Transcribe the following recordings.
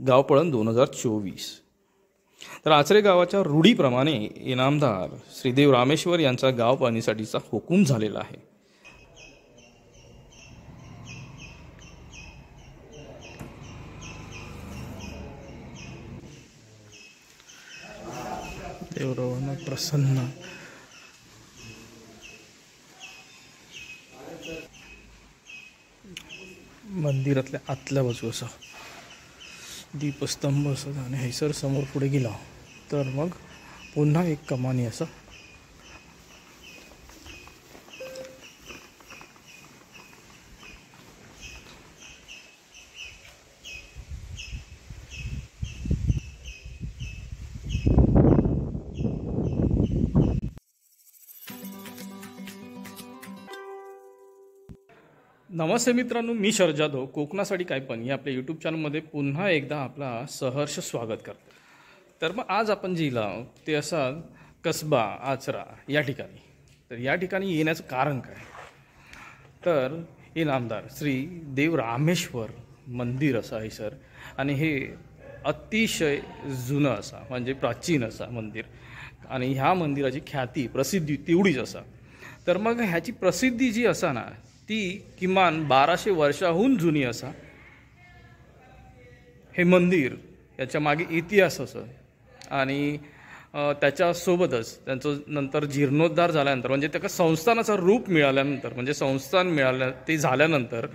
गावपळण 2024। तर आचरे गावाच्या रूढीप्रमाणे इनामदार श्रीदेव रामेश्वर यांचा गावपळणीसाठीचा हुकूम झालेला आहे। देवरावांना प्रसन्न मंदिरातल्या आतल्या बाजू असा दीपस्तंभ असत आणि हैसर समोर पुढे गेला तर मग पुन्हा एक कमानी असा नमस्ते मित्रांनो, मी शरद जाधव कोकणासाठी काय पण या आपल्या यूट्यूब चॅनलमध्ये पुन्हा एकदा आपला सहर्ष स्वागत करतो। तर मग आज आपण जिला ते असा कसबा आचरा या ठिकाणी, तर या ठिकाणी येण्याचं कारण काय, तर इनामदार श्री देव रामेश्वर मंदिर असा आहे सर, आणि हे अतिशय जुनं असा म्हणजे प्राचीन असा मंदिर, आणि ह्या मंदिराची ख्याती प्रसिद्धी तेवढीच असा। तर मग ह्याची प्रसिद्धी जी असा ना ती किमान 1200 वर्षाहून जुनी असा। हे मंदिर याच्या मागे इतिहास असं, आणि त्याच्यासोबतच त्यांचं नंतर जीर्णोद्धार झाल्यानंतर म्हणजे त्याला संस्थानाचं रूप मिळाल्यानंतर म्हणजे संस्थान मिळाल्या ते झाल्यानंतर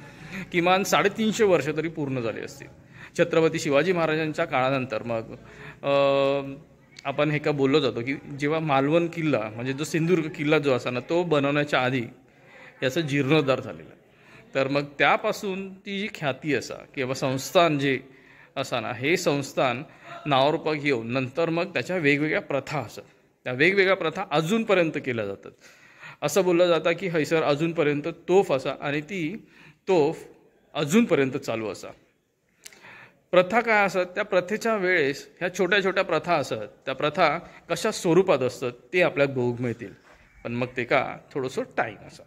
किमान 350 वर्ष तरी पूर्ण झाली असतील। छत्रपती शिवाजी महाराजांच्या काळानंतर मग आपण हे का बोललो जातो की जेव्हा मालवण किल्ला म्हणजे जो सिंधुदुर्ग किल्ला जो असा ना तो बनवण्याच्या आधी याचा जीर्णोद्धार झालेला, तर मग त्यापासून ती जी ख्याती असा किंवा संस्थान जे असा ना हे संस्थान नावारूपाक घेऊन नंतर मग त्याच्या वेगवेगळ्या प्रथा असतात, त्या वेगवेगळ्या प्रथा अजूनपर्यंत केल्या जातात। असं बोललं जातं की हैसर अजूनपर्यंत तोफ असा आणि ती तोफ अजूनपर्यंत चालू असा। प्रथा काय असतात, त्या प्रथेच्या वेळेस ह्या छोट्या छोट्या प्रथा असतात, त्या प्रथा कशा स्वरूपात असतात ते आपल्याला बघू मिळतील, पण मग ते का थोडंसं टाईम असा।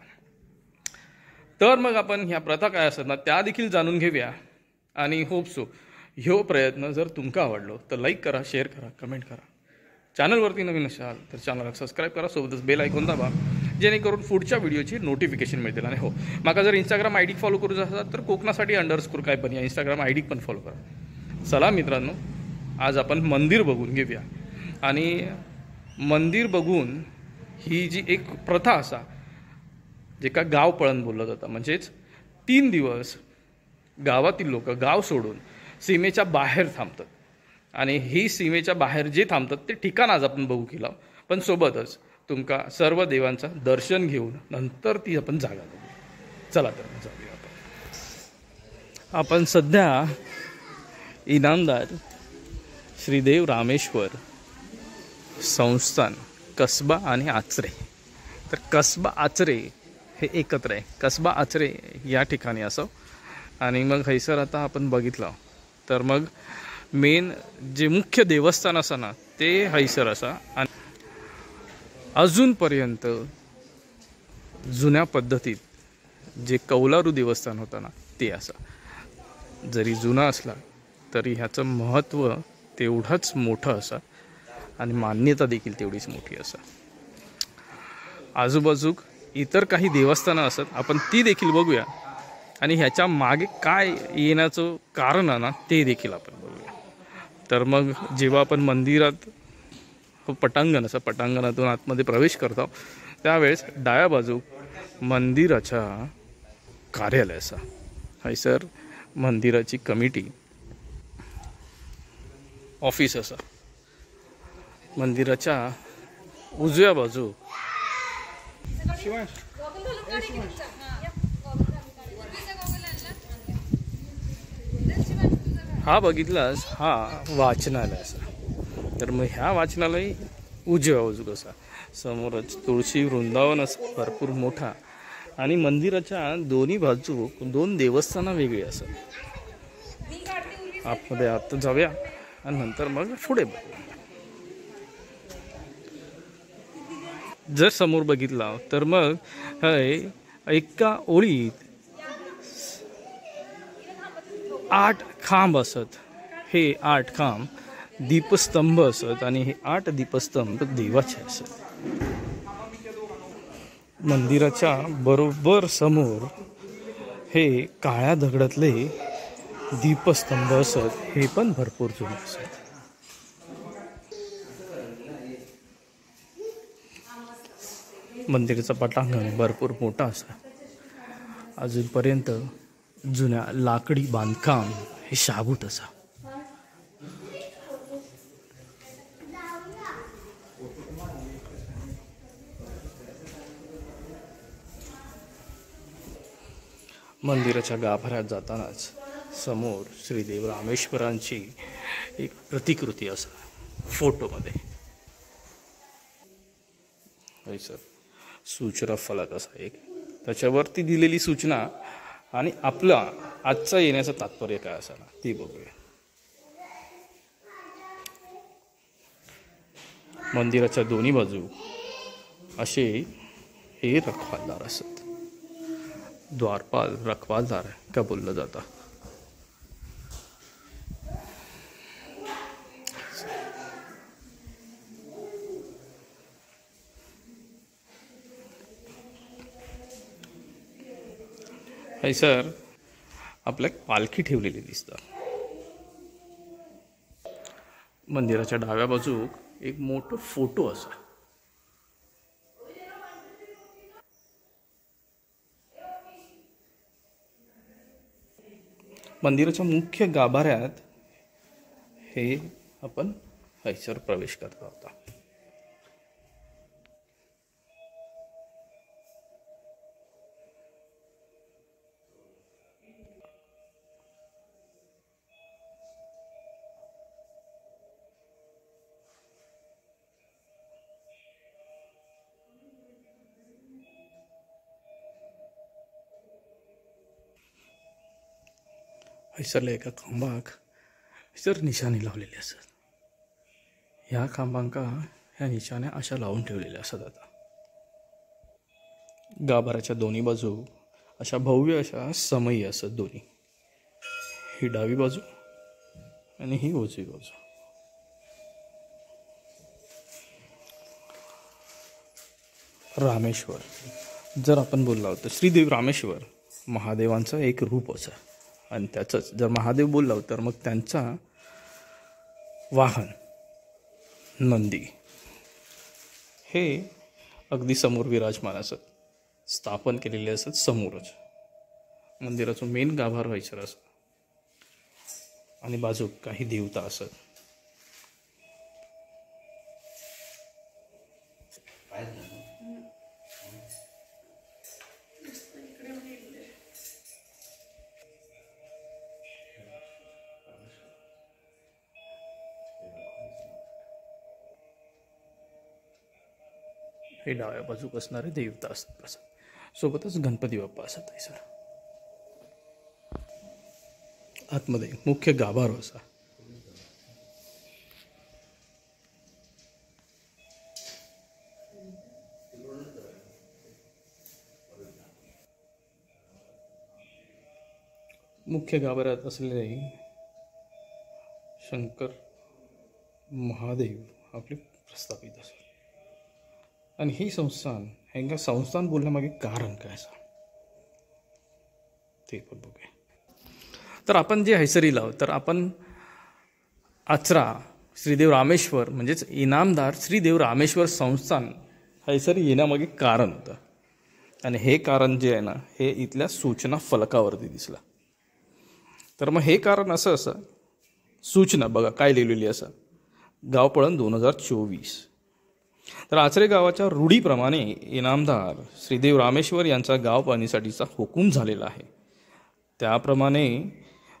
तर मग आपण ह्या प्रथा काय असतात ना त्या देखील जाणून घेऊया, आणि होप सो ह्यो प्रयत्न जर तुमका आवडलो तर लाईक करा, शेअर करा, कमेंट करा। चॅनलवरती नवीन असाल तर चॅनलला सबस्क्राईब करा, सोबतच बेल आयकॉन दाबा जेणेकरून पुढच्या व्हिडिओची नोटिफिकेशन मिळतील। आणि हो, माका जर इंस्टाग्राम आय डी फॉलो करूच असाल तर कोकणासाठी _ काय पण या इंस्टाग्राम आय डी पण फॉलो करा। चला मित्रांनो, आज आपण मंदिर बघून घेऊया, आणि मंदिर बघून ही जी एक प्रथा असा जे का गावपळण बोललं जातं, म्हणजेच 3 दिवस गावातील लोक गाव सोडून सीमेच्या बाहेर थांबतात, आणि ही सीमेच्या बाहेर जे थांबतात ते ठिकाण आज आपण बघू केलं, पण सोबतच तुमका सर्व देवांचं दर्शन घेऊन नंतर ती आपण जागा बघू। चला तर जाऊया आपण सध्या इनामदार श्रीदेव रामेश्वर संस्थान कसबा आणि आचरे, तर कसबा आचरे हे एकत्र आहे, कसबा आचरे या ठिकाणी असं, आणि मग हैसर आता आपण बघितलं तर मग मेन जे मुख्य देवस्थान असा ना ते हैसर असा, आणि अजूनपर्यंत जुन्या पद्धतीत जे कौलारू देवस्थान होतं ना ते असं, जरी जुना असला तरी ह्याचं महत्त्व तेवढंच मोठं असं, आणि मान्यता देखील तेवढीच मोठी असं। आजूबाजूक इतर काही देवस्थानं असतात, आपण ती देखील बघूया, आणि ह्याच्या मागे काय येण्याचं कारण आहे ना ते देखील आपण बघूया। तर मग जेव्हा आपण मंदिरात पटांगण असं पटांगणातून आतमध्ये प्रवेश करतो त्यावेळेस डाव्या बाजू मंदिराच्या कार्यालय असा, हैसर मंदिराची कमिटी ऑफिस असा, मंदिराच्या उजव्या बाजू हा बघितलास हा वाचनालय असा, तर मग ह्या वाचनालय उजव्या बाजू कसा, समोरच तुळशी वृंदावन असं भरपूर मोठा, आणि मंदिराच्या दोन्ही बाजू 2 देवस्थानं वेगळी असं। आतमध्ये आत जाऊया आणि नंतर मग पुढे बघू। जर समोर बघितला तर मग एका ओळीत 8 खांब असत, हे 8 खांब दीपस्तंभ असत आणि हे 8 दीपस्तंभ देवाचे असत. मंदिराच्या बरोबर समोर हे काळ्या दगडातले दीपस्तंभ असत, हे पण भरपूर जुने असत. मंदिराचं पटांगण भरपूर मोठा असा. अजूनपर्यंत जुन्या लाकडी बांधकाम हे शाबूत असा. मंदिराच्या गाभाऱ्यात जातानाच समोर श्रीदेव रामेश्वरांची एक प्रतिकृती असा फोटोमध्ये. सर सूचना फलक असा एक, त्याच्यावरती दिलेली सूचना आणि आपला आजचा येण्याचं तात्पर्य काय असाला ते बघूया. मंदिराच्या दोन्ही बाजू असे हे रखवालदार असत. द्वारपाल रखवालदार का बोललं जातं. हे सर आपल्या पालखी ठेवलेली दिसतं. मंदिराच्या डाव्या बाजूक एक मोठं फोटो असा. मंदिराच्या मुख्य गाभाऱ्यात हे आपण हैसर प्रवेश करता होता. हैसरला एका खांबाक हैसर निशाणी लावलेली असत. ह्या खांबांका ह्या निशाण्या अशा लावून ठेवलेल्या असतात. आता गाभाऱ्याच्या दोन्ही बाजू अशा भव्य अशा समयी असत दोन्ही. ही डावी बाजू आणि ही उजवी बाजू. रामेश्वर जर आपण बोललो तर श्रीदेव रामेश्वर महादेवांचं एक रूप असं. आणि त्याचंच जर महादेव बोललो तर मग त्यांचा वाहन नंदी हे अगदी समोर विराजमान असत. स्थापन केलेले असत समोरच. मंदिराचं मेन गाभार व्हायचं असत आणि बाजूक काही देवता असत. हे डाव्या बाजूक असणारे देवता असतात प्रसाद. सोबतच गणपती बाप्पा असत आहे सर. आतमध्ये मुख्य गाभार असा. मुख्य गाभाऱ्यात असलेले शंकर महादेव आपले प्रस्थापित असतात. आणि ही संस्थान ह्यांना संस्थान बोलण्यामागे कारण काय असं ते पण बघूया. तर आपण जे हैसरी लाव तर आपण आचरा श्रीदेव रामेश्वर म्हणजेच इनामदार श्रीदेव रामेश्वर संस्थान हैसरी येण्यामागे कारण होतं. आणि हे कारण जे आहे ना हे इथल्या सूचना फलकावरती दिसलं. तर मग हे कारण असं सूचना बघा काय लिहिलेली असं. गावपळण 2024. तर आचरे गावाच्या रूढीप्रमाणे इनामदार श्रीदेव रामेश्वर यांचा गाव पाहणीसाठीचा हुकूम झालेला आहे. त्याप्रमाणे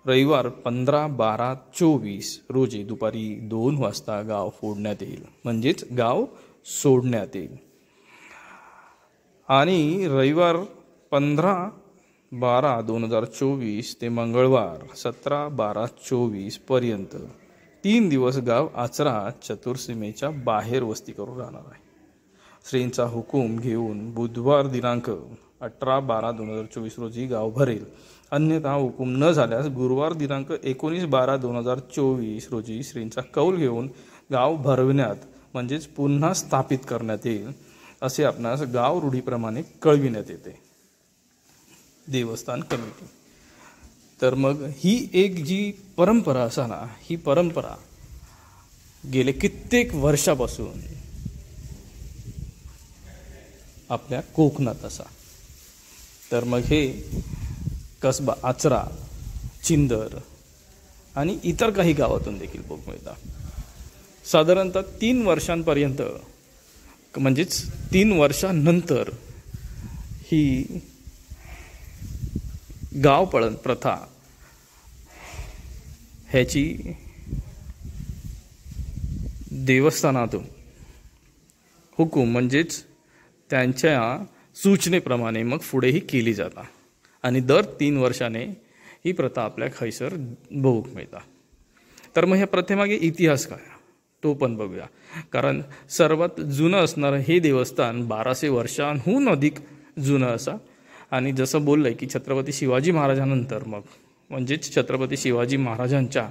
रविवार 15/12/24 रोजी दुपारी 2 वाजता गाव फोडण्यात येईल. म्हणजेच गाव सोडण्यात येईल. आणि रविवार 15/12/2024 ते मंगळवार 17/12/24 पर्यंत 3 दिवस गाव आचरा चतुर्सीमेच्या बाहेर वस्ती करून राहणार आहे. श्रींचा हुकूम घेऊन बुधवार दिनांक 18/12/2024 रोजी गाव भरेल अन्यथा हुकूम न झाल्यास गुरुवार दिनांक 19/12/2024 रोजी श्रींचा कौल घेऊन गाव भरविण्यात म्हणजेच पुन्हा स्थापित करण्यात येईल असे आपणास गाव रूढीप्रमाणे कळविण्यात येते. देवस्थान कमिटी. तर मग ही एक जी परंपरा असा ना, ही परंपरा गेले कित्येक वर्षापासून आपल्या कोकणात असा. तर मग हे कसबा आचरा, चिंदर आणि इतर काही गावातून देखील बघू मिळतात. साधारणतः 3 वर्षांपर्यंत म्हणजेच 3 वर्षांनंतर ही गावपळण प्रथा ह्याची देवस्थानातून हुकूम म्हणजेच त्यांच्या सूचनेप्रमाणे मग पुढेही केली जातात आणि दर 3 वर्षाने ही प्रथा आपल्या खैसर बघूक मिळतात. तर मग ह्या प्रथेमागे इतिहास काय तो पण बघूया. कारण सर्वात जुनं असणारं हे देवस्थान 1200 वर्षांहून अधिक जुनं असा. आणि जसं बोललं की छत्रपती शिवाजी महाराजांनंतर मग म्हणजेच छत्रपती शिवाजी महाराजांच्या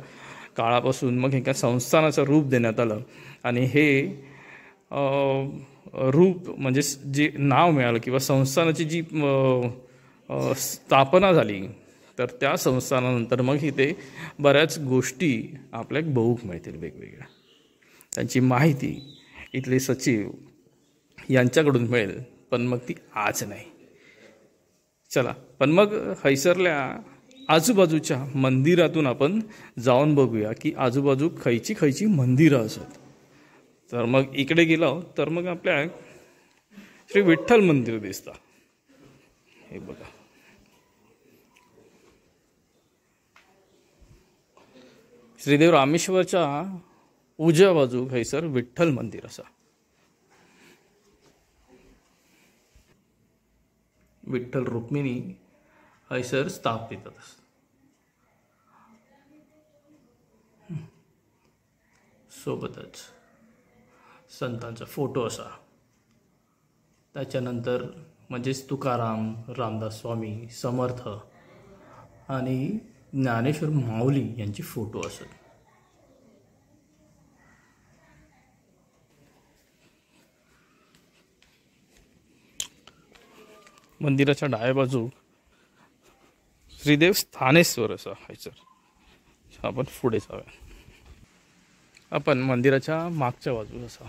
काळापासून मग एका संस्थानाचं रूप देण्यात आलं आणि हे रूप म्हणजे जे नाव मिळालं किंवा संस्थानाची जी स्थापना झाली तर त्या संस्थानानंतर मग इथे बऱ्याच गोष्टी आपल्या बघूक मिळतील वेगवेगळ्या. त्यांची माहिती इथले सचिव यांच्याकडून मिळेल, पण मग ती आज नाही. चला, पण मग हैसरल्या आजूबाजूच्या मंदिरातून आपण जाऊन बघूया की आजूबाजू खयची खयची मंदिरं असत. तर मग इकडे गेलो तर मग आपल्या श्री विठ्ठल मंदिर दिसतं. हे बघा, श्रीदेव रामेश्वरच्या उजव्या बाजू हैसर विठ्ठल मंदिर असा. विठ्ठल रुक्मिणी हैसर स्थापित असतात. सोबतच संतांचा फोटो असा. त्याच्यानंतर म्हणजेच तुकाराम, रामदास स्वामी, समर्थ आणि ज्ञानेश्वर माऊली यांची फोटो असत. मंदिराच्या डाव्या बाजू श्रीदेव स्थानेश्वर असा हैसर. आपण पुढे जाऊया. आपण मंदिराच्या मागच्या बाजूला असा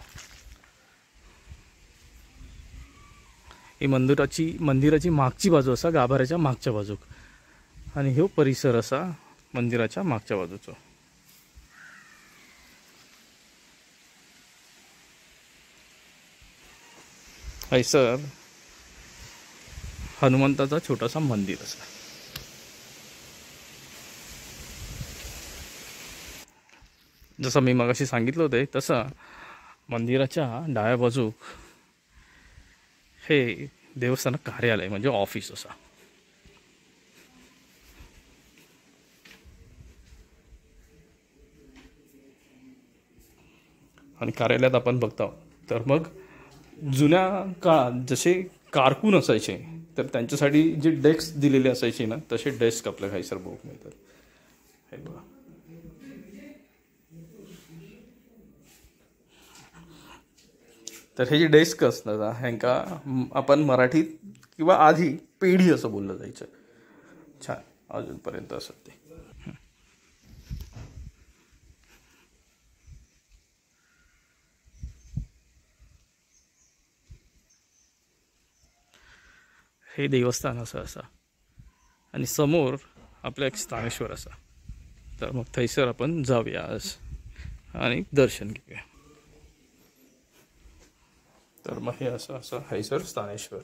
ही मंदिराची मागची बाजू असा, गाभाऱ्याच्या मागच्या बाजूक. आणि हे परिसर असा मंदिराच्या मागच्या बाजूचा. हैसर हनुमंताचा छोटासा मंदिर असा. जसं मी मगाशी सांगितलं होतं तसं मंदिराच्या डाव्या बाजूक हे देवस्थान कार्यालय म्हणजे ऑफिस असा. आणि कार्यालयात आपण बघतो तर मग जुन्या काळात जसे कारकून असायचे तर त्यांच्यासाठी जे डेस्क दिलेले असायचे ना, तसे डेस्क आपल्या हैसर बघू मिळतात. हे बघा, तर हे जे डेस्क असतात ह्यांका आपण मराठीत किंवा आधी पेढी असं बोललं जायचं. छान, अजूनपर्यंत असत ते. हे देवस्थान असं असा आणि समोर आपलं एक स्थानेश्वर असा. तर मग थैसर आपण जाऊया आज आणि दर्शन घेऊया. तर मग हे असं हैसर स्थानेश्वर.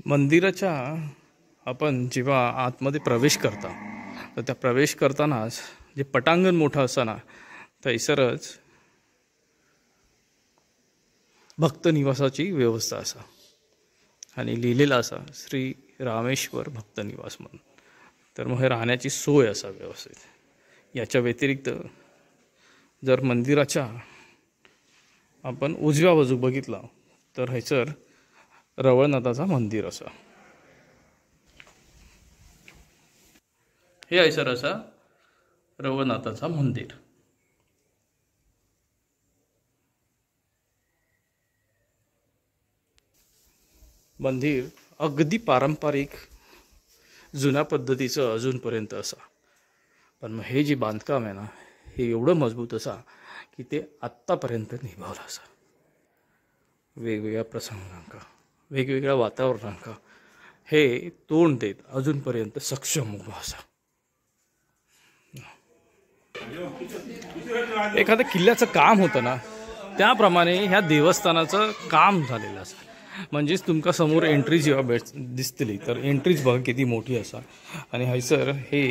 मंदिराच्या आपण जेव्हा आतमध्ये प्रवेश करता तर त्या प्रवेश करतानाच जे पटांगण मोठं असताना थैसरच भक्त निवासाची व्यवस्था असा आणि लिहिलेला असा श्री रामेश्वर भक्त निवास म्हणून. तर मग हे राहण्याची सोय असा व्यवस्थित. याच्या व्यतिरिक्त जर मंदिराच्या आपण उजव्या बाजूक बघितला तर हैसर रवळनाथाचा मंदिर असा. हे हैसर असा रवळनाथाचा मंदिर. मंदिर अगदी पारंपरिक जुन्या पद्धतीचं अजूनपर्यंत असा. पण मग हे जे बांधकाम आहे ना हे एवढं मजबूत असा की ते आत्तापर्यंत निभावलं असा. वेगवेगळ्या प्रसंगांका वेगवेगळ्या वातावरणांका हे तोंड देत अजूनपर्यंत सक्षम उभा असा. एखाद्या किल्ल्याचं काम होतं ना त्याप्रमाणे ह्या देवस्थानाचं काम झालेलं असं. म्हणजेच तुमका समोर एंट्री जेव्हा दिसतली तर एंट्रीच बघा किती मोठी असा. आणि हैसर हे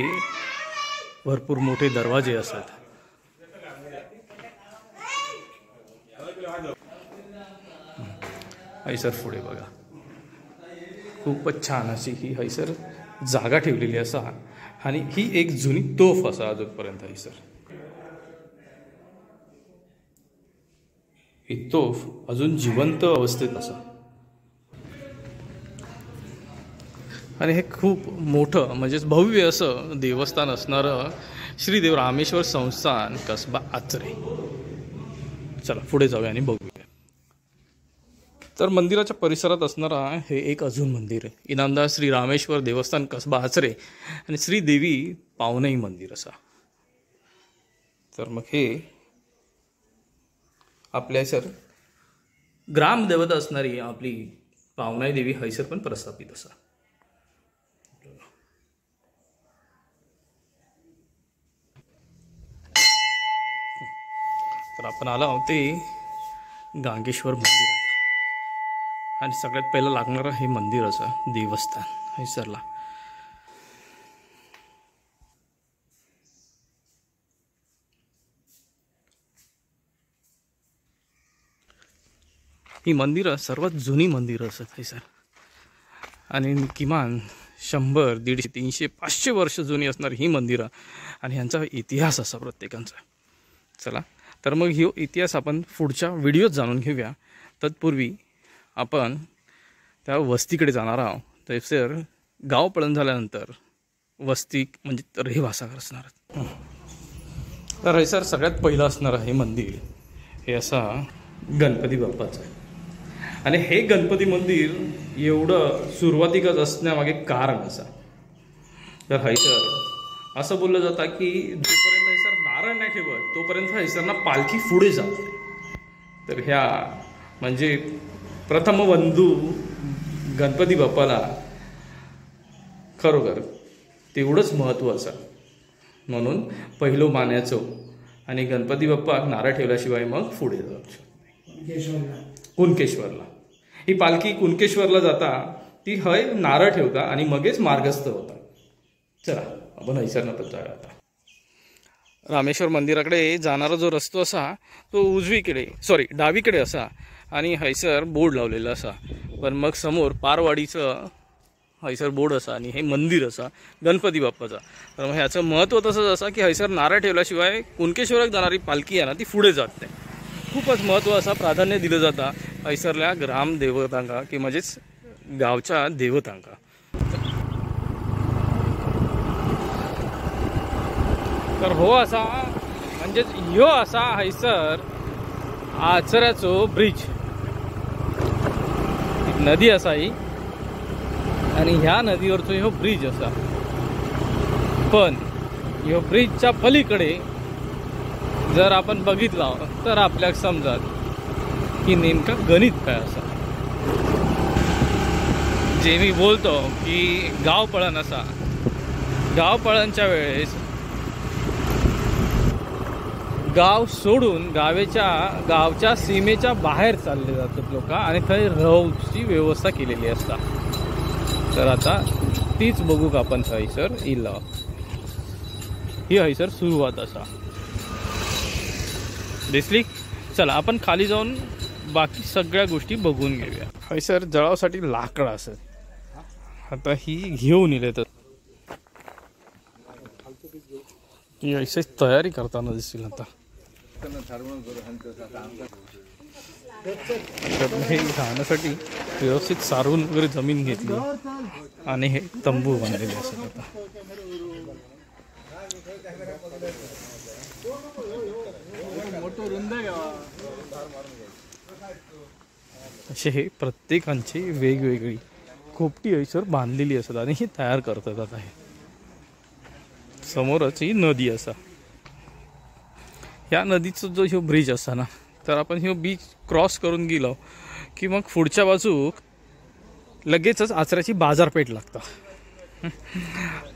भरपूर मोठे दरवाजे असतात. हैसर पुढे बघा खूपच छान अशी ही हैसर जागा ठेवलेली असा. आणि ही एक जुनी तोफ असा अजूनपर्यंत हैसर. ही तोफ अजून जिवंत अवस्थेत असा. आणि हे खूप मोठं म्हणजेच भव्य असं देवस्थान असणारं श्रीदेव रामेश्वर संस्थान कसबा आचरे. चला पुढे जाऊया आणि बघूया. तर मंदिराच्या परिसरात असणारा हे एक अजून मंदिर आहे. इनामदार श्री रामेश्वर देवस्थान कसबा आचरे आणि श्रीदेवी पावनई मंदिर असा. तर मग हे आपल्या हैसर ग्रामदेवता असणारी आपली पावनाई देवी हैसर पण प्रस्थापित असा. तर आपण आलो आहोत ते गांगेश्वर मंदिरात. आणि सगळ्यात पहिलं लागणारं हे मंदिर असं देवस्थान हैसरला. ही मंदिरं सर्वात जुनी मंदिरं असत हैसर. आणि किमान 100, 150, 300, 500 वर्ष जुनी असणारी ही मंदिरं आणि ह्यांचा इतिहास असा प्रत्येकांचा. चला तर मग ही इतिहास आपण पुढच्या व्हिडिओत जाणून घेऊया. तत्पूर्वी आपण त्या वस्तीकडे जाणार आहोत. तैसर गाव पळण झाल्यानंतर वस्ती म्हणजे रहिवासा असणार. तर हैसर सगळ्यात पहिलं असणारं हे मंदिर हे असा गणपती बाप्पाचं आहे. आणि हे गणपती मंदिर एवढं सुरुवातीकच असण्यामागे कारण असा. तर हैसर असं बोललं जातं की जोपर्यंत हैसर नारळ नाही ठेवत तोपर्यंत हैसरना पालखी पुढे जाते. तर ह्या म्हणजे प्रथम बंधू गणपती बाप्पाला खरोखर तेवढंच महत्त्व असं. म्हणून पहिलो मानायचो आणि गणपती बाप्पा नारळ ठेवल्याशिवाय मग पुढे जात कुणकेश्वरला. ही पालखी कुणकेश्वरला जाता ती हय नारळ ठेवता आणि मगच मार्गस्थ होता. चला आपण हैसरनं पण जाऊया आता. रामेश्वर मंदिराकडे जाणारा जो रस्तो असा तो डावीकडे असा. आणि हैसर बोर्ड लावलेला असा. पण मग समोर पारवाडीचं हैसर बोर्ड असा आणि हे मंदिर असा गणपती बाप्पाचा. तर मग ह्याचं महत्त्व तसंच असा की हैसर नारळ ठेवल्याशिवाय कुणकेश्वरात जाणारी पालखी आहे ना ती पुढे जात नाही. खूपच महत्त्व असा प्राधान्य दिलं जातं हैसरल्या ग्रामदेवतांका की म्हणजेच गावच्या देवतांका. तर हो असा म्हणजेच ह्यो असा हैसर आचऱ्याचो ब्रिज. एक नदी असा ही आणि ह्या नदीवरचो ह्यो ब्रिज असा. पण ह्यो ब्रिजच्या पलीकडे जर आपण बघितला तर आपल्याला समजत की नेमका गणित काय असा. जे मी बोलतो की गाव पळण असा. गाव पळणच्या वेळेस गाव सोडून गावच्या सीमेच्या बाहेर चालले जातात लोक आणि थंय राहूची व्यवस्था केलेली असता. तर आता तीच बघू का आपण हैसर इल्ला. ही हैसर सुरुवात असा दिसली. चला आपण खाली जाऊन बाकी सगळ्या गोष्टी बघून घेऊया. हैसर जळावसाठी लाकडं असत. आता ही घेऊन येले तर ही ऐशीच तयारी करताना दिसतील. आता हे राहण्यासाठी व्यवस्थित सारवून वगैरे जमीन घेतली आणि हे तंबू बांधलेले असतात. आता असे हे प्रत्येकांची वेगवेगळी खोपटी ऐसर बांधलेली असतात आणि ही तयार करतात. आता हे समोरच ही नदी असा. या नदीचा जो ह्यो ब्रिज असा ना, तर आपण ह्यो बीच क्रॉस करून गेलो की मग पुढच्या बाजूक लगेचच आचऱ्याची बाजारपेठ लागतं.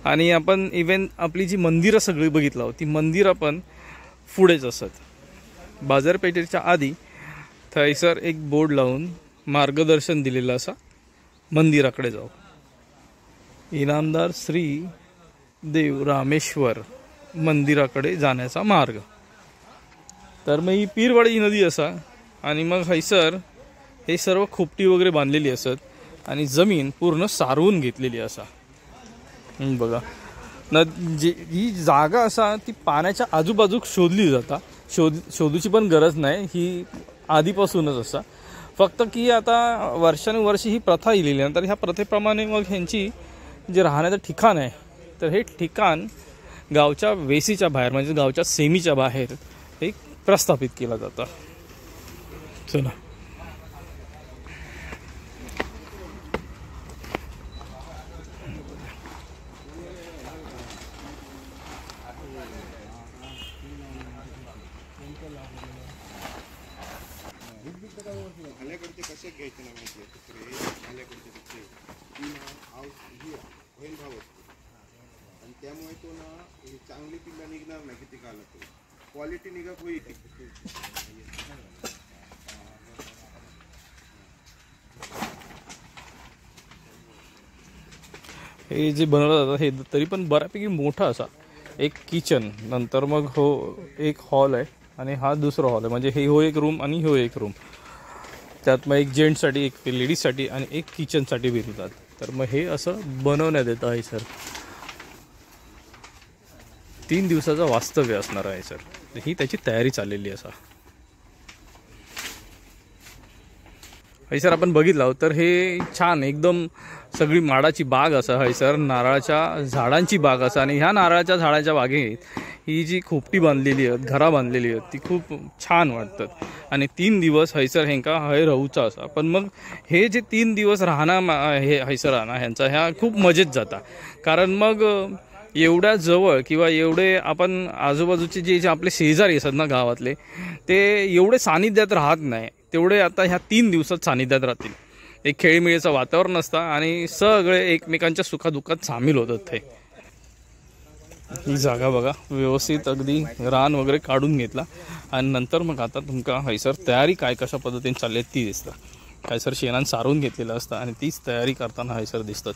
आणि आपण इव्हन आपली जी मंदिरं सगळी बघितलं ती मंदिरं पण पुढेच असत. बाजारपेठेच्या आधी थंयसर एक बोर्ड लावून मार्गदर्शन दिलेलं असा मंदिराकडे जाऊ. इनामदार श्री देव रामेश्वर मंदिराकडे जाण्याचा मार्ग. तर मग ही पीरवाडी नदी असा आणि मग हैसर हे सर्व खोपटी वगैरे बांधलेली असत आणि जमीन पूर्ण सारवून घेतलेली असा. बघा ही जागा असा ती पाण्याच्या आजूबाजूक शोधली जाता. शोधूची पण गरज नाही, ही आधीपासूनच असा. फक्त की आता वर्षानुवर्ष ही प्रथा येलेली नंतर ह्या प्रथेप्रमाणे मग ह्यांची जे राहण्याचं ठिकाण आहे तर हे ठिकाण गावच्या वेसीच्या बाहेर म्हणजे गावच्या सेमीच्या बाहेर हे प्रस्थापित केलं जातं. चला कसे घ्यायचे ना माहिती आहे कुत्रे आल्याकडचे कुत्रे ती ना होईल भाव असतो आणि त्यामुळे तो ना चांगली पिल्ला निघणार नाही किती काला तो क्वालिटी निघत होईल. हे जे बनवलं जातं हे तरी पण बऱ्यापैकी मोठा असा एक किचन, नंतर मग हो एक हॉल आहे आणि हा दुसरा हॉल आहे. म्हणजे हे हो एक रूम आणि हो एक रूम. त्यात मग एक जेंट्ससाठी एक लेडीजसाठी आणि एक किचनसाठी भेटतात. तर मग हे असं बनवण्यात येतं आहे सर. 3 दिवसाचं वास्तव्य असणार आहे सर. ही त्याची तयारी चाललेली असा. हैसर आपण बघितलं तर हे छान एकदम सगळी माडाची बाग असा हैसर, नारळाच्या झाडांची बाग असा. आणि ह्या नारळाच्या झाडाच्या बागेत ही जी खोपटी बांधलेली आहेत, घरा बांधलेली आहेत ती खूप छान वाटतात. आणि 3 दिवस हैसर हेंका हय राहूचा असा. पण मग हे जे 3 दिवस राहणं हे हैसर राहणं ह्यांचा ह्या खूप मजेत जाता. कारण मग एवढ्या जवळ किंवा एवढे आपण आजूबाजूचे जे आपले शेजारी असतात ना गावातले ते एवढे सानिध्यात राहत नाही तेवढे आता ह्या 3 दिवसात सानिध्यात राहतील. एक खेळीमेळीचं वातावरण असतं आणि सगळे एकमेकांच्या सुखादुःखात सामील होतात. ते ही जागा बघा व्यवस्थित अगदी रान वगैरे काढून घेतला आणि नंतर मग आता तुमका हैसर तयारी काय कशा पद्धतीने चालली ती दिसतं. हैसर शेणान सारून घेतलेलं असतं आणि तीच तयारी करताना हैसर दिसतात.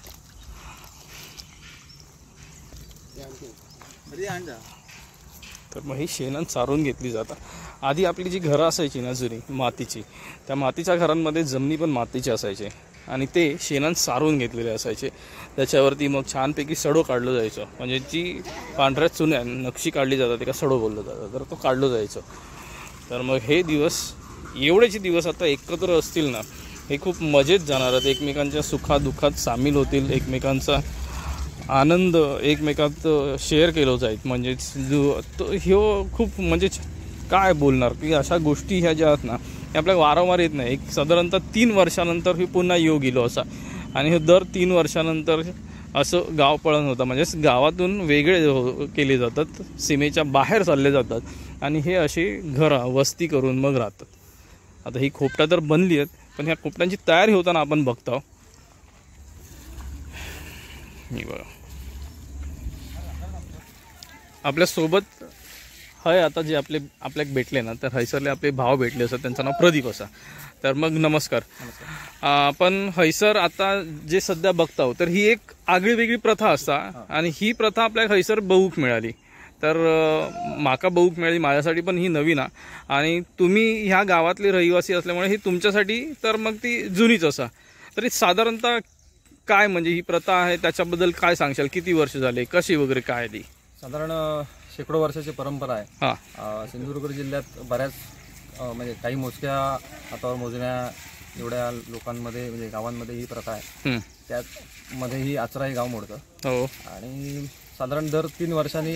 तर मग ही शेणान सारून घेतली जातात. आधी आपली जी घरं असायची ना जुनी मातीची, त्या मातीच्या घरांमध्ये जमिनी पण मातीचे असायचे आणि ते शेणान सारून घेतलेले असायचे. त्याच्यावरती मग छानपैकी सडो काढलं जायचं. म्हणजे जी पांढऱ्या चुन्या नक्षी काढली जातात ते का सडो बोललं जातं, तर तो काढलं जायचं. तर मग हे दिवस एवढेचे दिवस आता एकत्र असतील ना हे खूप मजेत जाणार आहेत. एकमेकांच्या सुखादुःखात सामील होतील, एकमेकांचा आनंद एकमेकात शेअर केलं जाईल. म्हणजे ह्यो खूप म्हणजे काय बोलणार की अशा गोष्टी ह्या ज्या आहेत ना हे आपल्याला वारंवार येत नाही. एक साधारणतः 3 वर्षानंतर ही पुन्हा योग येलो असा. आणि हे दर 3 वर्षानंतर असं गाव पळण होतं. म्हणजेच गावातून वेगळे केले जातात, सीमेच्या बाहेर चालले जातात आणि हे अशी घरं वस्ती करून मग राहतात. आता ही खोपटा तर बनली आहेत पण ह्या खोपट्यांची तयारी होताना आपण बघतो. बघा आपल्यासोबत हय आता जे आपल्याक भेटले ना तर हैसरले आपले भाव भेटले असतात. त्यांचं नाव प्रदीप असा. तर मग नमस्कार. पण हैसर आता जे सध्या बघताव तर ही एक आगळी वेगळी प्रथा असता आणि ही प्रथा आपल्याला हैसर बघूक मिळाली. तर माका बघूक मिळाली, माझ्यासाठी पण ही नवीन आहे. आणि तुम्ही ह्या गावातले रहिवासी असल्यामुळे ही तुमच्यासाठी तर मग ती जुनीच असा. तरी साधारणतः काय म्हणजे ही प्रथा आहे त्याच्याबद्दल काय सांगशाल? किती वर्ष झाले, कशी वगैरे काय ती? साधारण शेकडो वर्षाची परंपरा आहे. हां सिंधुदुर्ग जिल्ह्यात बऱ्याच म्हणजे काही मोजक्या हातावर मोजण्या एवढ्या लोकांमध्ये म्हणजे गावांमध्ये ही प्रथा आहे. त्यामध्ये ही आचरा हे गाव मोडतं. हो. आणि साधारण दर 3 वर्षांनी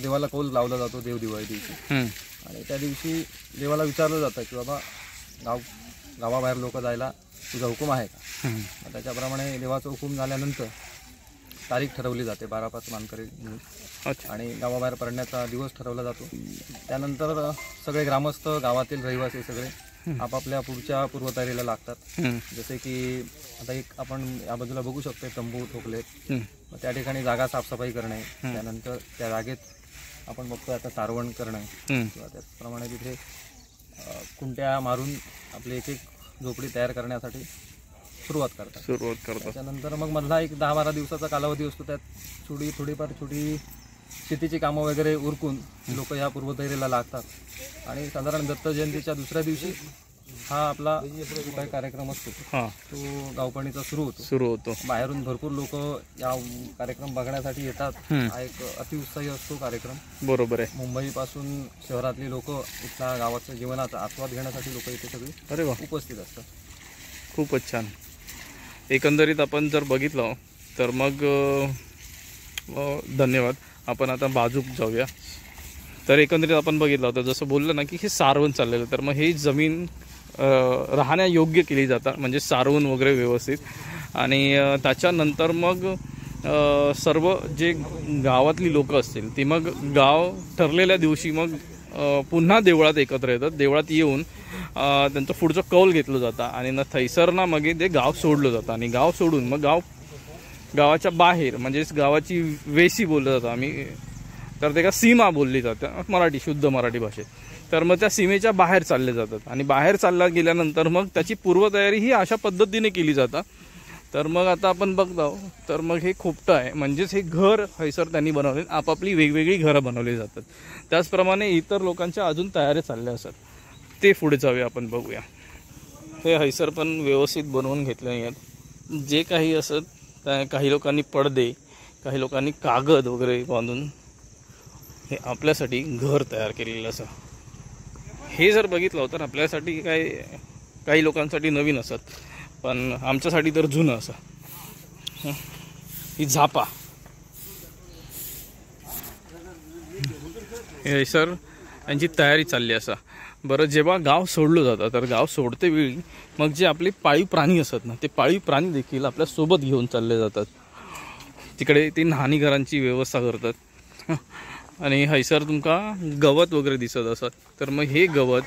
देवाला कौल लावला जातो देव दिवाळी दिवशी. आणि त्या दिवशी देवाला विचारलं जातं की बाबा गावाबाहेर लोक जायला तुझा हुकूम आहे का? मग त्याच्याप्रमाणे देवाचा हुकूम झाल्यानंतर तारीख ठरवली जाते 12/5 मानकरी म्हणून. आणि गावाबाहेर पडण्याचा दिवस ठरवला जातो. त्यानंतर सगळे ग्रामस्थ गावातील रहिवासी सगळे आपापल्या पुढच्या पूर्वतयारीला लागतात. जसे की आता एक आपण या बाजूला बघू शकतो तंबू ठोकलेत. मग त्या ठिकाणी जागा साफसफाई करणे, त्यानंतर त्या जागेत आपण बघतो आता सारवण करणे किंवा त्याचप्रमाणे तिथे कुंट्या मारून आपली एक झोपडी तयार करण्यासाठी सुरुवात करतात. त्याच्यानंतर मग मधला एक 10-12 दिवसाचा कालावधी असतो. त्यात थोडीफार छोटी शेतीची कामं वगैरे उरकून लोक या पूर्वतयारीला लागतात. आणि साधारण दत्त जयंतीच्या दुसऱ्या दिवशी हा आपला जो काही कार्यक्रम असतो तो गावपणीचा सुरू होतो. बाहेरून भरपूर लोक या कार्यक्रम बघण्यासाठी येतात. हा एक अतिउत्साही असतो कार्यक्रम. बरोबर आहे. मुंबईपासून शहरातली लोक इथल्या गावाच्या जीवनाचा आस्वाद घेण्यासाठी लोक इथे सगळी उपस्थित असतात. खूपच छान. एकंदरीत आपण जर बघितलं तर मग धन्यवाद. आपण आता बाजूक जाऊया. तर एकंदरीत आपण बघितलं होतं जसं बोललं ना की हे सारवण चाललेलं, तर मग ही जमीन राहण्यायोग्य केली जातात, म्हणजे सारवून वगैरे व्यवस्थित. आणि त्याच्यानंतर मग सर्व जे गावातली लोकं असतील ती मग गाव ठरलेल्या दिवशी मग पुन्हा देवळात एकत्र येतात. देवळात येऊन त्यांचं पुढचं कौल घेतलं जातं आणि ना थैसर ना मग ते गाव सोडलं जातं. आणि गाव सोडून मग गावाच्या बाहेर म्हणजेच गावाची वेशी बोललं जातं आम्ही, तर ते का सीमा बोलली जाते मराठी, शुद्ध मराठी भाषेत. तर मग त्या सीमेच्या बाहेर चालले जातात. आणि बाहेर चालला गेल्यानंतर मग त्याची पूर्वतयारी ही अशा पद्धतीने केली जातात. तर मग आता आपण बघतो तर मग हे खोपटं आहे, म्हणजेच हे घर हैसर त्यांनी बनवले. आपापली वेगवेगळी घरं बनवली जातात. त्याचप्रमाणे इतर लोकांच्या अजून तयाऱ्या चालल्या असतात. ते पुढे जाऊया, आपण बघूया. हे हैसर पण व्यवस्थित बनवून घेतले आहेत. जे काही असत त्या काही लोकांनी पडदे, काही लोकांनी कागद वगैरे बांधून हे आपल्यासाठी घर तयार केलेलं असं. हे जर बघितलं तर आपल्यासाठी काही लोकांसाठी नवीन असत, पण आमच्यासाठी तर जुनं असं. ही झापा हे सर यांची तयारी चालली असा. बरं, जेव्हा गाव सोडलं जातं तर गाव सोडते वेळी मग जे आपले पाळीव प्राणी असतात ना, ते पाळीव प्राणी देखील आपल्यासोबत घेऊन चालले जातात. तिकडे ती न्हाणी घरांची व्यवस्था करतात. आणि हैसर तुमका गवत वगैरे दिसत असत. तर मग हे गवत,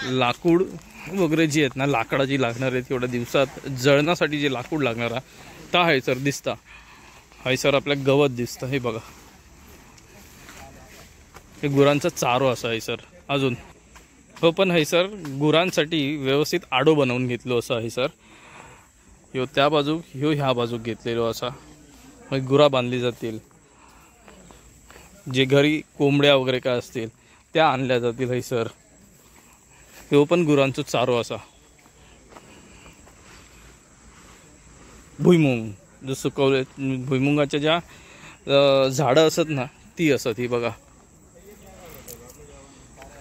लाकूड वगैरे जे आहेत ना, लाकडाची लागणार आहे तेवढ्या दिवसात जळण्यासाठी जे लाकूड लागणार आहे ता हैसर दिसता. हैसर आपल्या गवत दिसतं. हे बघा, हे गुरांचा चारो असा हैसर. अजून हो, पण हैसर गुरांसाठी व्यवस्थित आडो बनवून घेतलो असा हैसर. ह्यो त्या बाजूक, ह्यो ह्या बाजूक घेतलेलो असा. मग गुरा बांधली जातील. जे घरी कोंबड्या वगैरे काय असतील त्या आणल्या जातील हैसर. ह्यो पण गुरांचा चारो असा. भुईमुंग जो सुकवले, भुईमुंगाच्या ज्या झाडं असत ना ती असत. ही बघा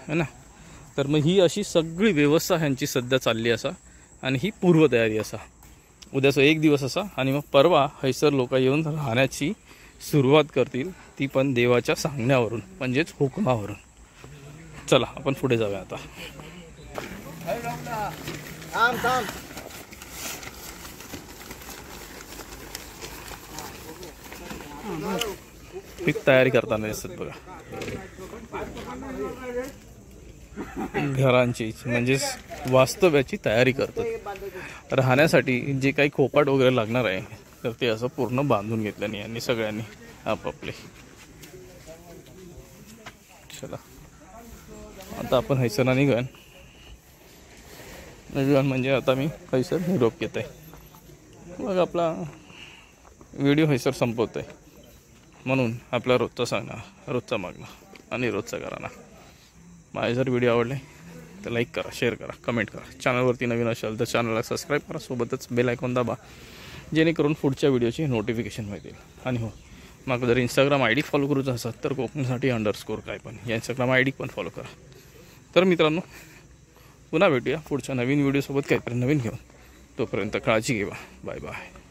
है ना. तर मग ही अशी सगळी व्यवस्था ह्यांची सध्या चालली असा. आणि ही पूर्वतयारी असा. उद्याचा एक दिवस असा आणि मग परवा हैसर लोक येऊन राहण्याची सुरुवात करतील, ती पण देवाच्या सांगण्यावरून म्हणजेच हुकमावरून. चला आपण पुढे जाऊया आता. ही तयारी करताना दिसत बघा घरांची, म्हणजेच वास्तव्याची तयारी करतात. राहण्यासाठी जे काही खोपाट वगैरे लागणार आहे तर ते असं पूर्ण बांधून घेतल्याने यांनी सगळ्यांनी आपापले. चला आता आपण हैसरला निघून म्हणजे आता मी हैसर निरोप घेत आहे. मग आपला व्हिडिओ हैसर संपवत आहे. म्हणून आपला रोजचा सांगणं, रोजचा मागणं आणि रोजचा घराणा. माझे जर व्हिडिओ आवडले तर लाईक करा, शेअर करा, कमेंट करा. चॅनलवरती नवीन असाल तर चॅनलला सबस्क्राईब करा, सोबतच बेल आयकॉन दाबा, जेणेकरून पुढच्या व्हिडिओची नोटिफिकेशन मिळतील. आणि हो, मग जर इंस्टाग्राम आय डी फॉलो करूच असाल तर कोकणसाठी _ काय पण या इंस्टाग्राम आय डी पण फॉलो करा. तर मित्रांनो, पुन्हा भेटूया पुढच्या नवीन व्हिडिओसोबत काहीतरी नवीन घेऊन. तोपर्यंत काळजी घ्या. Bye bye.